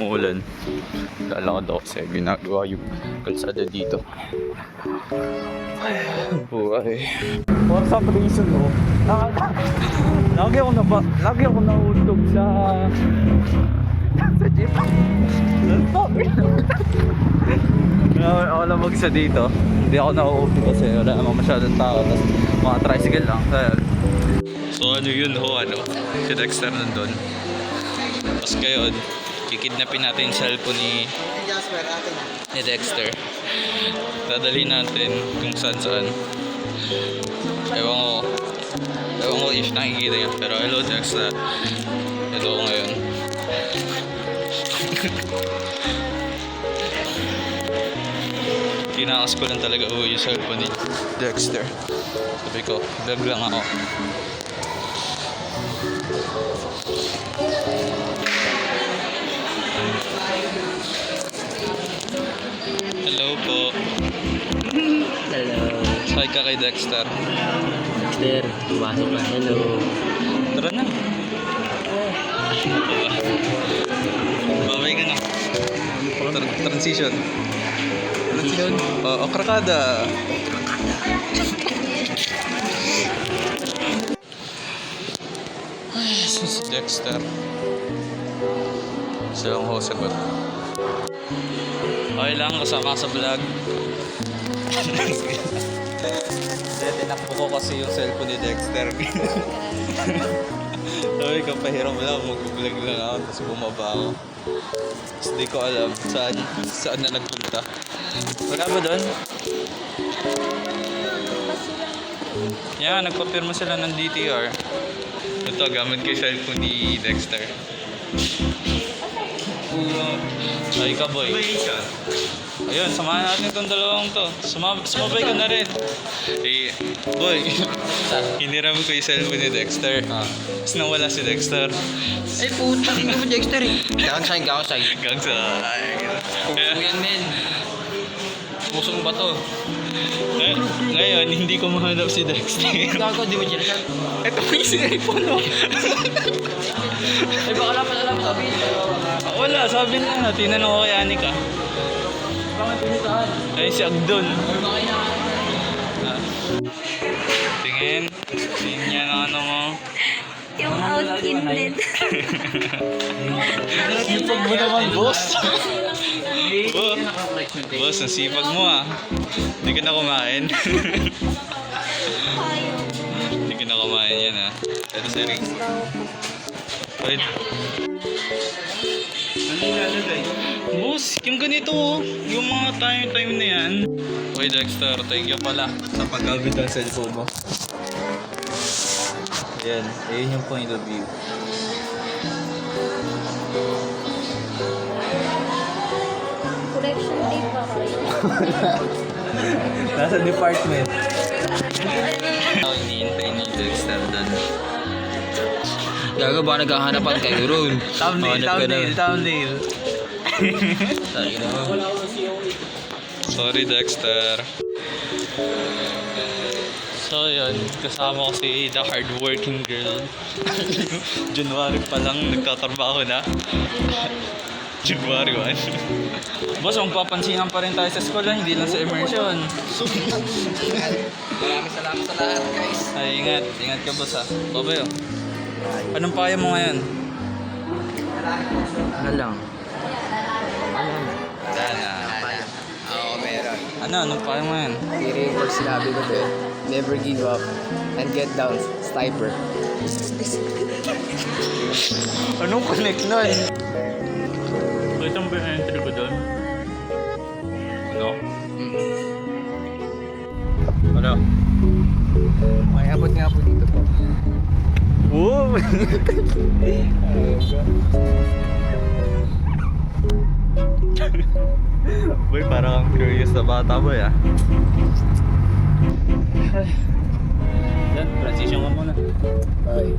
Muulan. Lalakad ako kasi ginagawa yung kalsada dito. Buhay. For some reason, lagi ako nahulog sa jeep. Ako lamag sa dito. Hindi ako nauupo kasi wala naman masyadong tao. Tapos mga tricycle lang. So ano yun si Dexter nandun. Tapos ngayon, kikidnapin natin yung cellphone ni Dexter. Dadalhin natin kung saan. Ewan ko if nakikita niya. Pero hello Dexter. Hello ko ngayon. Kinakas ko lang talaga yung cellphone ni Dexter. Sabi ko, vlog lang ako. Hello po. Hello. Hi ka kay Dexter. Dexter, pumasok na. Hello. Tara na. Babay ka na. Transition. Oo, krakada. Ay, si Dexter. Silang ho sagot. Okay lang, kasama sa vlog. Tinakbo ko kasi yung cellphone ni Dexter. Sabi ko, pahiram lang, mag-vlog lang ako, tapos bumaba ako. Tapos di ko alam saan na nagpunta. Wala ba doon? Yan, nagpapirma sila ng DTR. Ito, gamit ko yung cellphone ni Dexter. Ay ka boy. Ayun, samahan natin itong dalawang to. Sumabay ka na rin. Eh, boy, hiniram ko yung cellphone ni Dexter. Tapos nawala si Dexter. Ay, puta ka mo, Dexter eh. Gangsay. Gangsa. Yan, men. Pusong ba to? Ngayon, hindi ko mahanap si Dexter. Gago, di mo sinasabi. Ito po yung iPhone mo. Ay, baka alam sabihin. Wala, sabi na. Tinanong ko kay Anika. Bakit pinitaan? Ay, si Agdon. Ay, baka Tingin niya na ano mo. Yung outfit din. Sipag mo naman, boss. Boss, ang sipag mo ah. Hindi ka na kumain. Hindi ka na kumain yan ah. Ito si Rick. Wait. Ano nilalagay? Boss, yung ganito oh. Yung mga time na yan. Wait Dexter, thank you pala sa paggamit ng cellphone mo. Ayan, ayun yung point of view. Correction tape ba kayo? Nasa department. Ako iniintay ni Dexter doon. Gago, baka naghahanapan kayo ron. Thumbnail. Tayo na. Sorry Dexter. So yun, kasama ko si the hardworking girl. January pa lang nagtatrabaho na. January 1. Boss, magpapansinan pa rin tayo sa school hindi lang sa immersion. Maraming salamat sa lahat, guys. Ay, ingat ka boss ha. Babay oh. Anong payo mo ngayon? Ano lang? Sana. Oo, meron. Anong payo mo ngayon? I-reinforce sinabi ko to. Never give up and get down, sniper. Anong connect nun? Wait, ang entry ko doon? Ano? Ano? May abot nga po dito po. Wow! Boy, parang kang curious na bata boy ah. Yan, transition ka muna. Ay.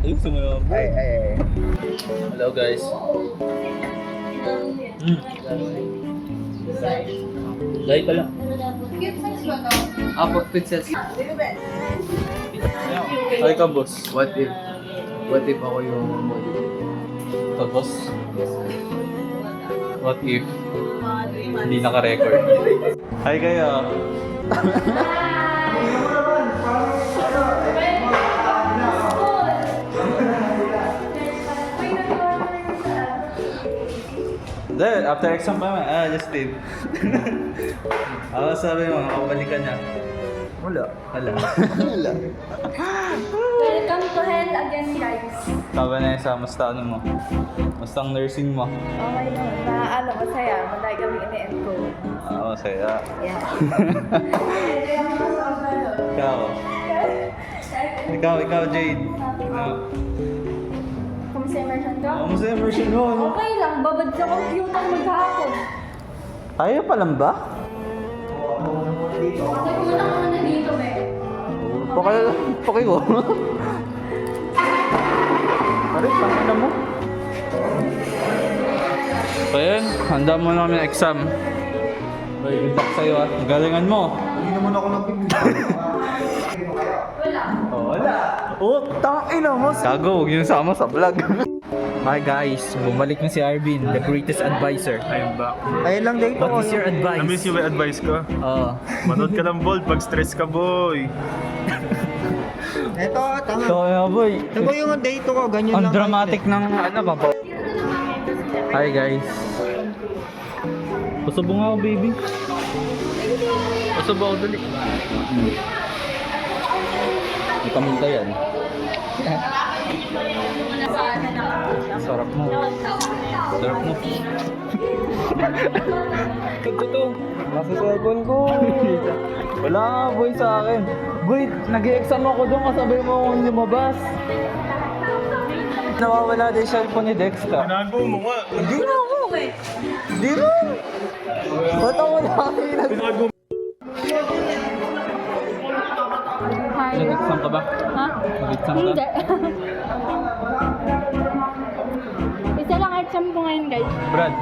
Ayun, sumayaw. Ay. Hello guys. Dahil pala. Apo, pixels. Hi ka boss. What if ako yung model? Tapos, what if hindi naka-record? Hi kayo. Hindi, after exam pa naman. Justin. Sabi mo, makabalikan niya. Wala. Wala. Wala. Welcome to hell again, guys. Sabi na sa musta ano mo? Musta ang nursing mo? Okay naman. Masaya. Madami kami ini-end ko. Masaya. Yeah. Ikaw, Jade. No. Kumusta immersion ka? Kamusta yung version mo? Ano? Okay lang. Babad sa computer maghapon. Kaya pa lang ba? Nagpunta ko na dito, eh. Pakay ko. Pare, tama mo. So yun, handa mo na kami ng exam. Okay, good luck sa'yo ah. Galingan mo. Hindi naman ako nabibigyan. Wala. Tangina mo. Gago, huwag yun sama sa vlog. Hi guys, bumalik na si Arvin, the greatest advisor. I'm back. Ayun lang dito. What is your advice? Na-miss yung advice ko. Oo. Manood ka ng Bold pag stress ka, boy. Ito, tama. So boy, Ito yung date ko, ganyan ang lang. dramatic ng ano ba po? Hi guys. Pasubong ako baby. Pasubong ako dali. May paminta yan. Sarap mo. Sarap mo. Ito. Nasa cellphone ko. Wala nga boy sa akin. Boy, nag-exam ako doon kasabay mo akong lumabas. Nawawala din siya po ni Dexter. Tinago mo nga. Hindi na ako eh. Hindi na. Ba't ako wala Tinago mo. Hi. Nag-exam ka ba? Ha? Nag-exam ka? Hindi. Isa lang exam ko ngayon, guys. Brad,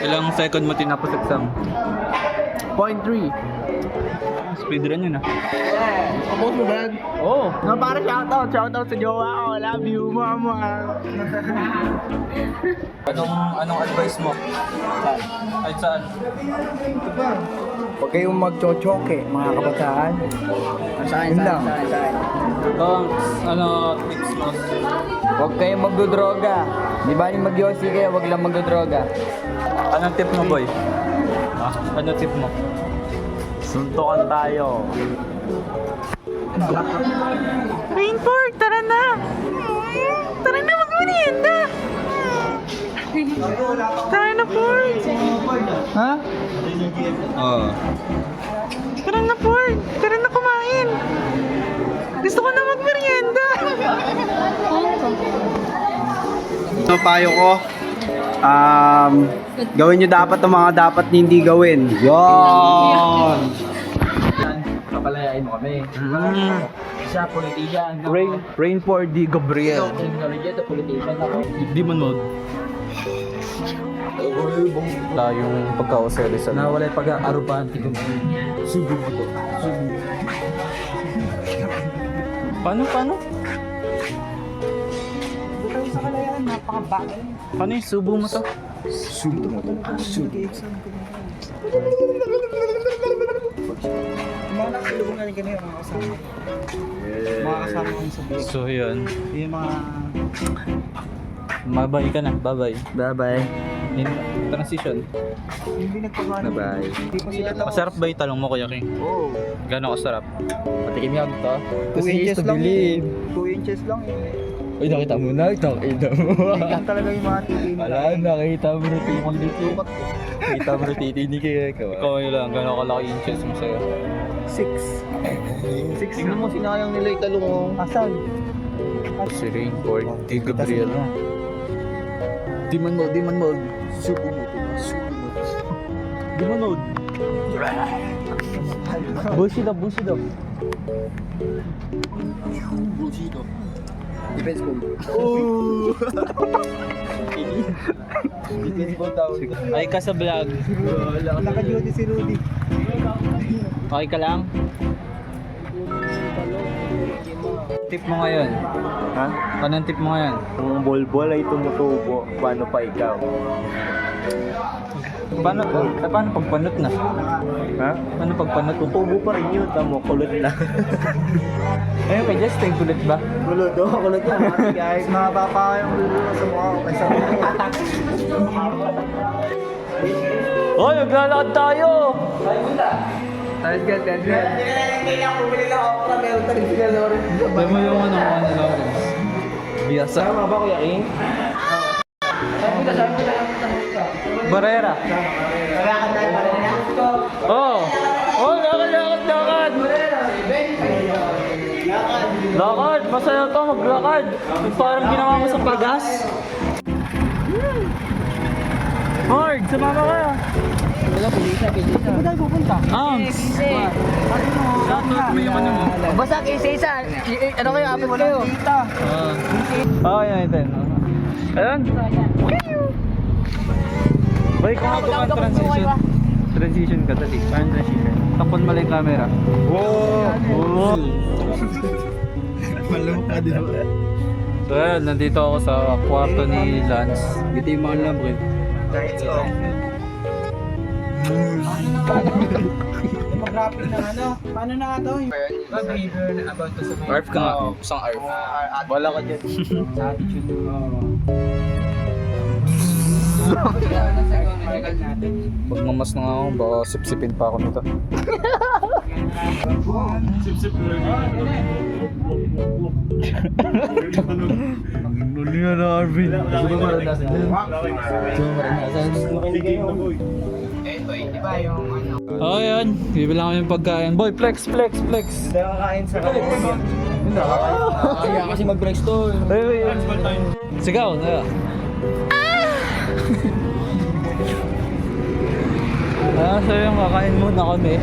ilang second mo tinapos exam? 0.3. Speedrun yun ah. Kapos mo, Brad? Oo. Nga para shoutout sa jowa ko. Love you, mama. Anong advice mo? Saan? Kahit saan? Huwag kayong magchochoke, mga kabataan. Saan lang? Tips mo? Huwag kayong magdodroga. Di ba ni mag-yossi kayo, huwag lang magdodroga. Anong tip mo boy? Ha? Anong tip mo? Suntukan tayo. Rainford, tara na! Tara na, mag-merienda! Tara na, Ford! Ha? Oo. Tara na, Ford. Tara na kumain. Gusto ko na magmerienda. So, payo ko, gawin nyo dapat ang mga dapat hindi gawin. Yan! Papalayain mo kami. Isa, politician. Rainford D. Gabriel. Politician ako. Demon mode. Wala yung pagkakaseri sa Nawala yung pag-aarupahan. Subo mo to. Paano? Sa kalayaan, napaka-bakal. Paano yung subo mo to? Subo mo to. Subo. Mga nakasilubong natin kanina, mga kasama. Mga kasama kong sabihin. So yun. Yung mga... Bye-bye ka na. Bye-bye. Bye-bye. In transition. Hindi nagpapano. Bye-bye. Hindi pa sila tapos. Masarap ba yung talong mo, Kuya King? Oo. Gano'ng kasarap? Patikim yan to. 2 inches lang eh. 2 inches lang eh. Uy, nakita mo na. Nakita mo. Yan talaga yung mga tikim. nakita mo na titi. Sukat. Nakita mo na titi ni Kaya. Ikaw yun lang. Gano'ng kalaki inches mo sa'yo? 6. Tingnan mo, sinayang nila yung talong mo. Asan? Si Rainford D. Gabriel. Demon mode. Subo mo to. Subo mo to. Demon mode. Bushido. Bushido. Defense mode. Oh! Defense mode daw. Ay ka sa vlog. Naka-duty si Rudy. Okay ka lang? tip mo ngayon? Ha? Anong tip mo ngayon? Kung bol-bol ay tumutubo, paano pa ikaw? Paano pagpanot na? Ha? Paano pagpanot? Tutubo pa rin yun, tamo, kulot na. Ayun kay Justin, kulit ba? Kulot, kulot yan. Guys, mababa yung lululo sa mukha ko. Kaysa Hoy, maglalakad tayo! Let's get. Hindi na bumili lang ako para meron ka rin sila, Lawrence. Sabi mo yung ano, Lawrence. Biyasa. Sama ba, Kuya King? Barera. Lakad tayo, Barera. Oh! Oh, lakad! Lakad! Masaya to, maglakad. Parang ginawa mo sa pagas. Mark, sumama ka. Wala, pilisa. Saan tayo pupunta? Arms! Shoutout mo yung ano mo. Basta isa-isa. Ano kayo, apat kayo? Okay, natin. Ayun. Balik ko nga ito transition. Transition ka dali. Parang transition. Takpan mo lang yung camera. Wow! Malungkad din ako. So ayun, nandito ako sa kwarto ni Lance. Giti mo lang, bro. Mag-rapping na ano? Paano na ito? Behavior about to sa mga... Arf ka nga. Isang arf. Wala ka dyan. Attitude. Pag mamas na nga ako, baka sipsipin pa ako nito. Nuli nga na Arvin. Gusto mo maranasan dyan? Gusto mo maranasan? Diba yung ano? Oh, yan. Bibilang kami yung pagkain. Boy, flex! Nakakain sa kaya kasi mag-break store. Sigaw, na. So yung kakain muna kami.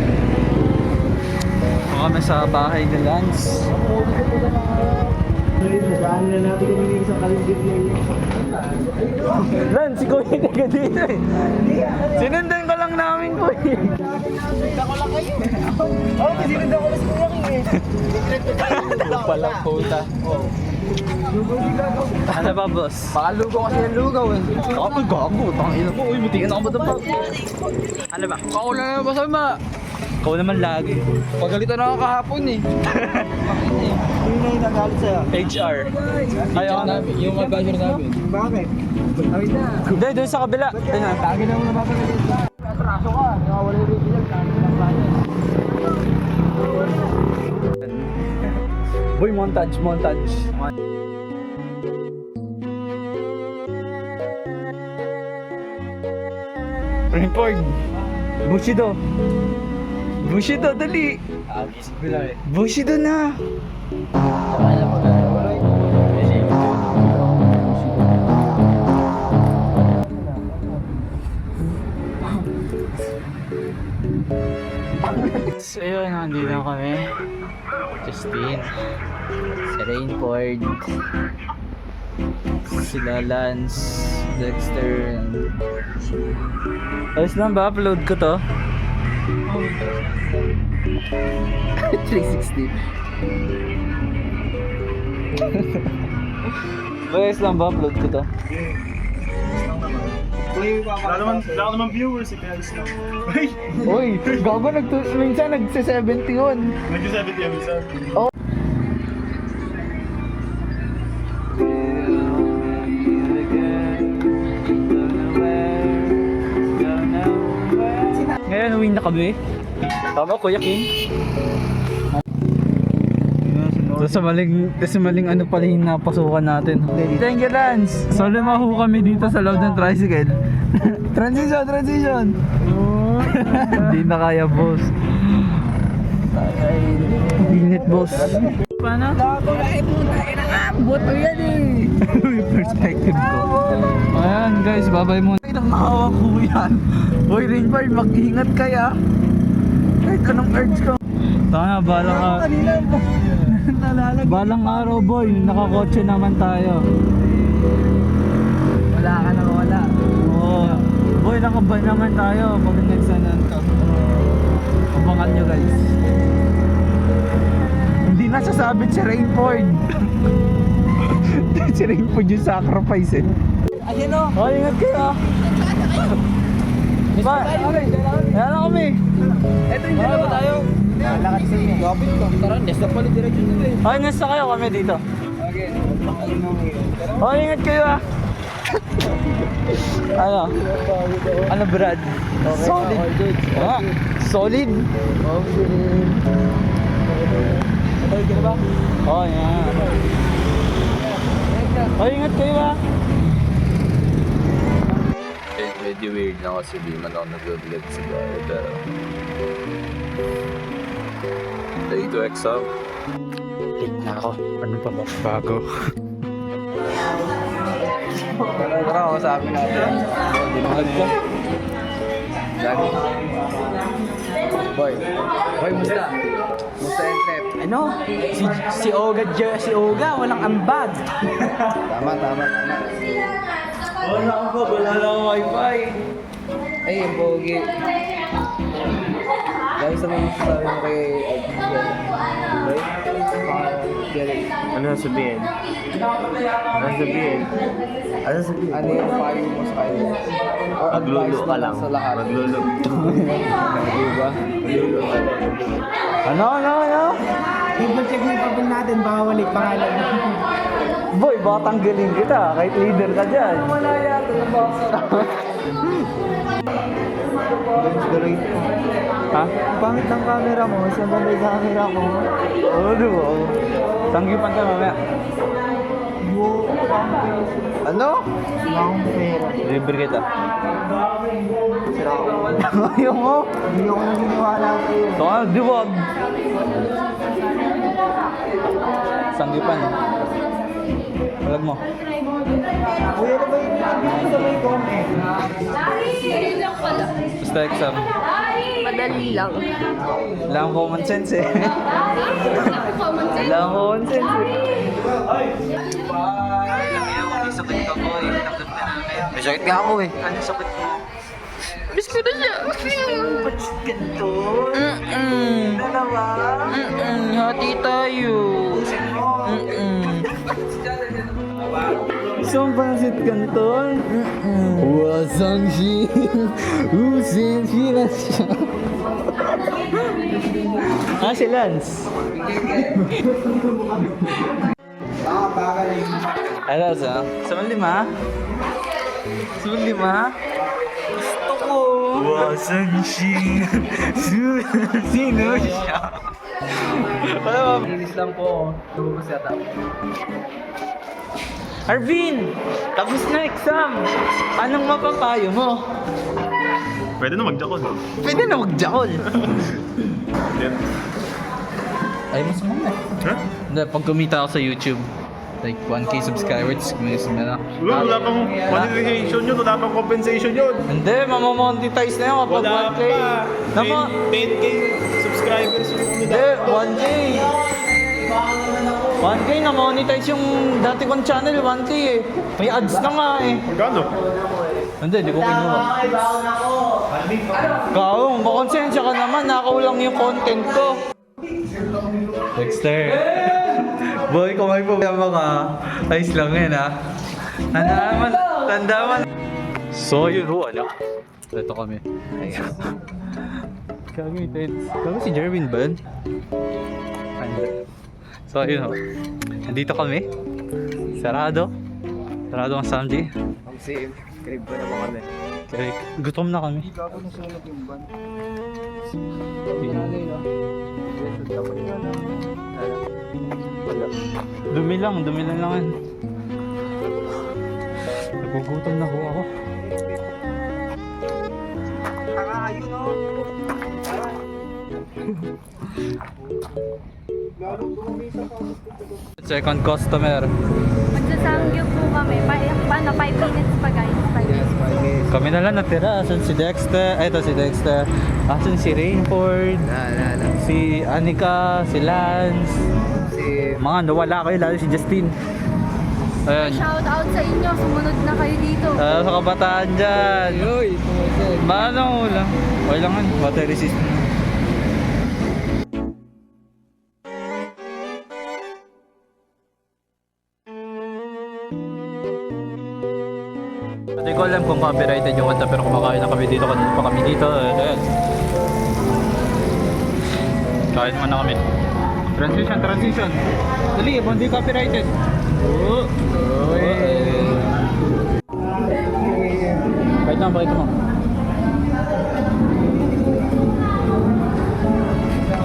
Kami sa bahay ni Lance. Saan na natin kami sa kaligid niya. Lance, ikaw yung taga dito eh. Sinundan ko lang namin ko eh. Ako lang kayo. Oo, sinundan ko na si Kuya King eh. Palang puta. Ano ba, boss? Baka lugaw kasi yung lugaw eh. Ako gago, tangina mo. Uy, mutikan ako ba ito pa? Ano ba? Ako lang naman masama. Ikaw naman lagi. Pagalitan ako kahapon eh. Yung na yung nagalit sa'yo. HR. Ayaw na. Yung advisor namin. Bakit? Awit na. Hindi, doon sa kabila. Ayun na. Lagi na mo napapagalit. Atraso ka. Nakawala yung regular. Kami ng bayan. Boy, montage. Report. Bushido, dali. Isip ko lang eh. Bushido na. So yun, nandito kami. Justin, si Rainford, sila Lance, Dexter. Ayos lang ba? Upload ko to. 360. Ayos lang ba? Upload ko to. Wala naman viewers, kaya gusto lang. Uy, gago minsan nagse-70 yun. Nag-70 yung isa. Ngayon, uwi na kami. Tama, Kuya King. So, sa maling ano pala yung napasukan natin. Thank you, Lance. So, lumaho kami dito sa loob ng tricycle. Transition. Hindi na kaya, boss. Init, boss. Paano? Boto yan eh. Yung perspective ko. Ayan, guys, babay muna. Ay, nakahawa ko yan. Boy, Rainford, mag-ingat kaya. Kahit anong urge ko. Tama, balang araw, boy. Nakakotse naman tayo. Wala ka na wala. Oo. Boy, nakabay naman tayo pag nagsanan ka. Abangan nyo, guys. Hindi na sasabit si Rainford. Si Rainford yung sacrifice eh. Ayun o. Oh, ingat kayo ah. Diba? Kaya na kami. Eto yung dalawa tayo. Lakad sa'yo. Gabit ko. Tara, nesta pala direksyon nila eh. Oh, nasa kayo kami dito. Okay. Oh, ingat kayo ah. Ano? Ano Brad? Solid. Ah, solid. Okay ka na ba? Oh, yan. Oh, ingat kayo ah. Medyo weird na kasi di man ako nag-vlog sa bahay pero day to exam. Tignan ako. Ano pa ba? Bago. Tara ako sa amin natin. Dinahal ko. Lagi. Boy. Boy, musta? Musta yung trip? Ano? Si Oga walang ambag. Tama. Wala lang wifi. Ay, yung pogi. Dahil sa mga sasabi mo kay Ano sasabihin? ano yung payo mo sa kanya? Or advice Maglulu ka lang. sa lahat? Maglulu. Diba? Ano? Double check na yung papel natin, baka walik pangalan. Boy, baka tanggalin kita. Kahit leader ka dyan. Wala yata na boxer. Ha? Pangit ng camera mo, sa ganda yung camera mo. Oo, diba? Tanggipan ka mamaya. Ano? Sila akong pera. Libre kita. Sila ako. Ayaw mo. Hindi ako naginiwala sa'yo. Ito ka, diwag. Sanggipan. Walag mo. Kuya, ano ba yung sa may comment? Ayun lang pala. Basta exam. Madali lang. Wala akong common sense eh. Common sense. Wala akong common sense eh. May sakit nga ako eh. Ano sakit mo? Miss ko na siya. Ganito? Dalawa? Hati tayo. Isang pansit kanton? Wasang shi. Usin sila siya. Si Lance. Ano sa? Sa lima? Sa lima? Gusto ko. Wasang shi. Sino siya? Wala ba? Linis lang po. Lumabas yata. Arvin! Tapos na exam! Anong mapapayo mo? Pwede na mag-jakol. Pwede na mag-jakol. Yan. Ay, mas mga. Ha? Hindi, pag kumita ako sa YouTube, like 1K subscribers, may na. Wala pang monetization yun, wala pang compensation yun. Hindi, mamamonetize na yun kapag Wala 1K. pa. 10K subscribers yung Hindi, 1K. 1K na monetize yung dati kong channel, 1K eh. May ads na nga eh. Magkano? Hindi, di ko kinuha. Kaong, makonsensya ka naman, nakaulang yung content ko. Dexter. Boy, kung may problema ka, ayos lang yan ha. Tanda man. So yun ho, ano? Ito kami. Kami si Jervin ba yun? So yun ho. Nandito kami. Sarado ang Samji. Ang same. Crib ko na ba kami? Kaya gutom na kami. Gago na sunog yung van. Dumi lang lang yan. Nagugutom na ho ako. Ayun o. Second customer. Magsasangyup po kami. Paano? 5 minutes pa guys. 5 minutes. Kami na lang natira. Asan si Dexter? Ay, ito si Dexter. Asan si Rainford? Si Anika, si Lance. Mga nawala kayo, lalo si Justin. Ayun. Shout out sa inyo. Sumunod na kayo dito. Sa kabataan dyan. Manong ulang. Okay lang yan. Water resistant. Hindi ko alam kung copyrighted yung kanta pero kumakain na kami dito, kanina pa kami dito. Ayan. Kain muna kami. Transition. Dali, hindi copyrighted. Oo. Pakita mo.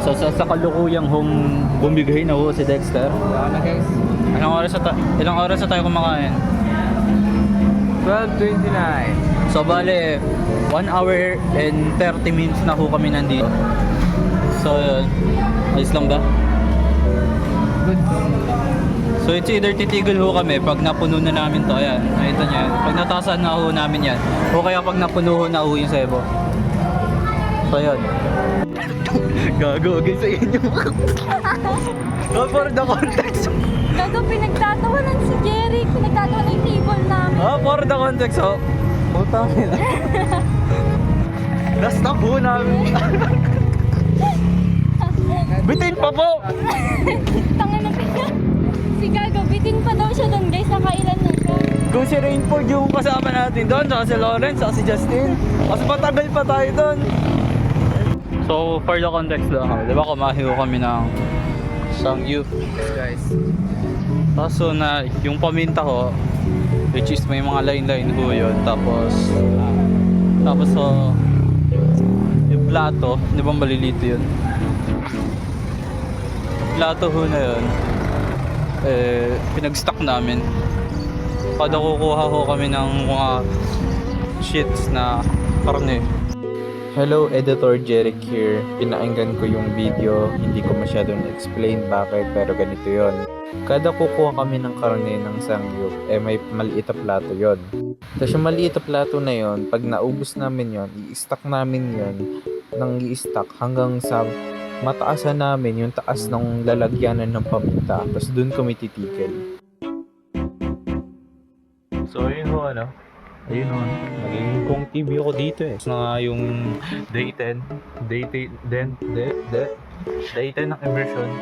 So sa kalukuyang bumigay na ho si Dexter. Ilang oras na tayo kumakain? 12:29. So bale, 1 hour and 30 minutes na ho kami nandito. So yun, ayos lang ba? Good. So it's either titigil ho kami pag napuno na namin to, ayan, nakita niya yan. Pag natasan na ho namin yan, o kaya pag napuno ho na ho yung sebo. So yun. Gago, okay sa inyo. Go for the context. Gago, pinagtatawanan si Jerry. Pinagtatawanan yung table namin. For the context, puta nila. Na-stop ho namin. Bitin pa po! Tanga na si Gago, bitin pa daw siya doon guys. Nakailan na siya. Kung si Rainford yung kasama natin doon, saka si Lawrence, saka si Justin. Mas matagal pa tayo doon. So, for the context lang, di ba kumahiho kami ng Sangyu. Yes guys. Kaso na yung paminta ko, which is may mga line-line ho yun. Tapos yung plato, di ba malilito yun? Plato ho na yun, pinag-stock namin. Kada kukuha ho kami ng mga sheets na karne. Hello, Editor Jeric here. Pinainggan ko yung video, hindi ko masyadong explain bakit, pero ganito yon. Kada kukuha kami ng karne ng sangyup, may maliit na plato yon. Tapos yung maliit na plato na yon, pag naubos namin yon, i-stack namin yon ng i-stack hanggang sa mataasan namin yung taas ng lalagyanan ng paminta. Tapos dun kami titigil. So ayun ho, ayun ho, naging kong TV ako dito eh. Tapos na nga yung day 10 ng immersion.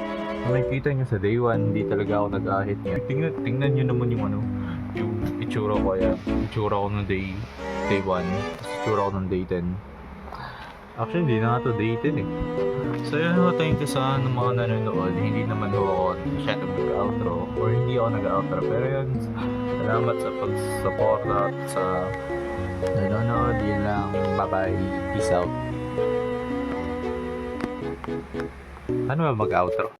Makikita nyo sa day 1, hindi talaga ako nag-ahit niya. Tingnan nyo naman yung yung itsura ko. Ayan, itsura ko ng day 1, tapos itsura ko ng day 10. Actually, hindi na nga to day 10 eh. So yun ho, thank you sa mga nanonood. Hindi naman ho ako masyadong nag-outro or hindi ako nag-outro. Pero yun, salamat sa pag-support at sa nanonood. Yun lang, bye-bye, peace out. Ano ba mag-outro?